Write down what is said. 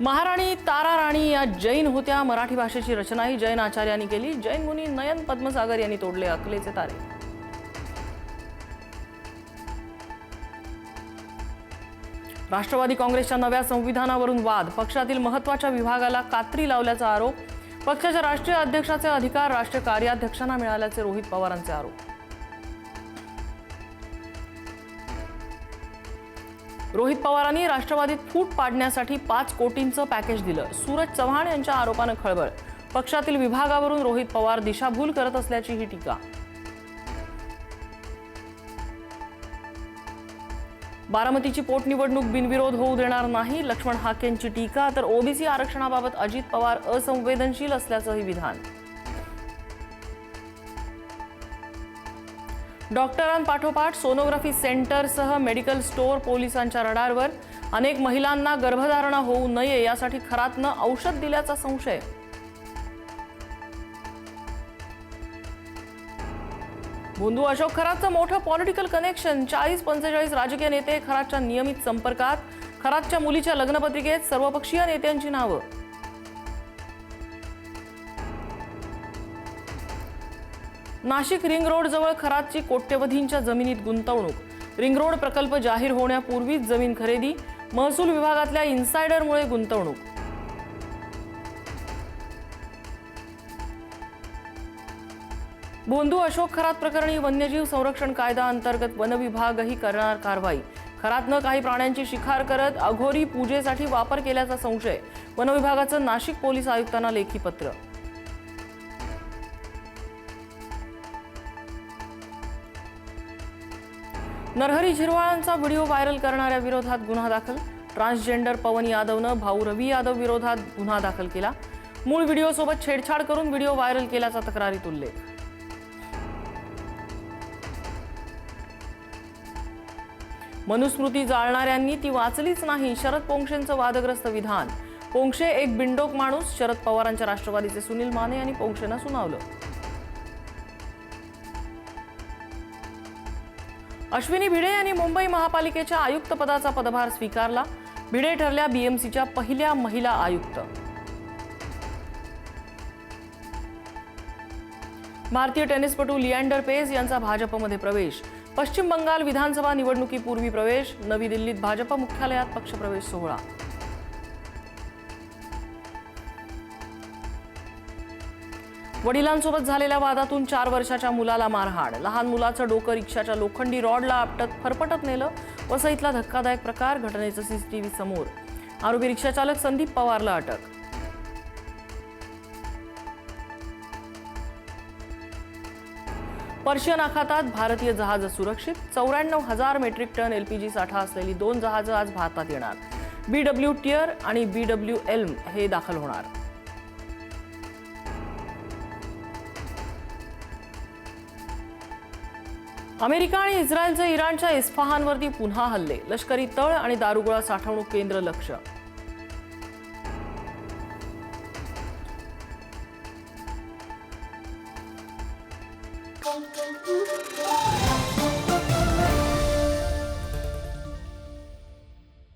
महाराणी तारा राणी या जैन होत्या। मराठी भाषेची रचनाही जैन आचार्यांनी केली। जैन मुनी नयन पद्मसागर यांनी तोडले अकलेचे तारे। राष्ट्रवादी काँग्रेसच्या नव्या संविधानावरून वाद। पक्षातील महत्त्वाच्या विभागाला कात्री लावल्याचा आरोप। पक्षाच्या राष्ट्रीय अध्यक्षाचे अधिकार राष्ट्रीय कार्याध्यक्षांना मिळाल्याचे रोहित पवारांचे आरोप। रोहित पवारांनी राष्ट्रवादीत फूट पाडण्यासाठी 5 कोटींचं पॅकेज दिलं। सूरज चव्हाण यांच्या आरोपानं खळबळ। पक्षातील विभागावरून रोहित पवार दिशाभूल करत असल्याची ही टीका। बारामतीची पोटनिवडणूक बिनविरोध होऊ देणार नाही, लक्ष्मण हाकेंची टीका। तर ओबीसी आरक्षणाबाबत अजित पवार असंवेदनशील असल्याचंही विधान। डॉक्टरांपाठोपाठ सोनोग्राफी सेंटरसह मेडिकल स्टोअर पोलिसांच्या रडारवर। अनेक महिलांना गर्भधारणा होऊ नये यासाठी खरातनं औषध दिल्याचा संशय। बोंधू अशोक खरातचं मोठं पॉलिटिकल कनेक्शन। 40-45 राजकीय नेते खरातच्या नियमित संपर्कात। खरातच्या मुलीच्या लग्नपत्रिकेत सर्वपक्षीय नेत्यांची नावं। नाशिक रिंग रोड जवळ खरातची कोट्यवधींच्या जमिनीत गुंतवणूक। रिंग रोड प्रकल्प जाहीर होण्यापूर्वीच जमीन खरेदी। महसूल विभागातल्या इन्सायडरमुळे गुंतवणूक। बोंधू अशोक खरात प्रकरणी वन्यजीव संरक्षण कायदा अंतर्गत वन विभागही करणार कारवाई। खरातनं काही प्राण्यांची शिकार करत अघोरी पूजेसाठी वापर केल्याचा संशय। वन विभागाचं नाशिक पोलीस आयुक्तांना लेखी पत्र। नरहरी झिरवाळांचा व्हिडिओ व्हायरल करणाऱ्या विरोधात गुन्हा दाखल। ट्रान्सजेंडर पवन यादवनं भाऊ रवी यादव विरोधात गुन्हा दाखल केला। मूळ व्हिडिओसोबत छेडछाड करून व्हिडिओ व्हायरल केल्याचा तक्रारीत उल्लेख। मनुस्मृती जाळणाऱ्यांनी ती वाचलीच नाही, शरद पोंक्षेंचं वादग्रस्त विधान। पोंक्षे एक बिंडोक माणूस, शरद पवारांच्या राष्ट्रवादीचे सुनील माने यांनी पोंक्षेंना सुनावलं। अश्विनी भिडे यांनी मुंबई महापालिकेच्या आयुक्त पदाचा पदभार स्वीकारला। भिडे ठरल्या बीएमसीच्या पहिल्या महिला आयुक्त। भारतीय टेनिसपटू लिएंडर पेस यांचा भाजपमध्ये प्रवेश। पश्चिम बंगाल विधानसभा निवडणुकीपूर्वी प्रवेश। नवी दिल्लीत भाजप मुख्यालयात पक्षप्रवेश सोहळा। वडिलांसोबत झालेल्या वादातून 4 वर्षाच्या मुलाला मारहाण। लहान मुलाचं डोकं रिक्षाच्या लोखंडी रॉडला आपटत फरफटत नेलं। वसईतला धक्कादायक प्रकार। घटनेचं सीसीटीव्ही समोर। आरोपी रिक्षाचालक संदीप पवारला अटक। पर्शियन आखातात भारतीय जहाज सुरक्षित। 94,000 मेट्रिक टन एलपीजी साठा असलेली 2 जहाजं आज भारतात येणार। BW टियर आणि BW एल्म हे दाखल होणार। अमेरिका आणि इस्रायलचे इराणच्या इस्फहानवरती पुन्हा हल्ले। लष्करी तळ आणि दारुगोळा साठवणूक केंद्र लक्ष्य।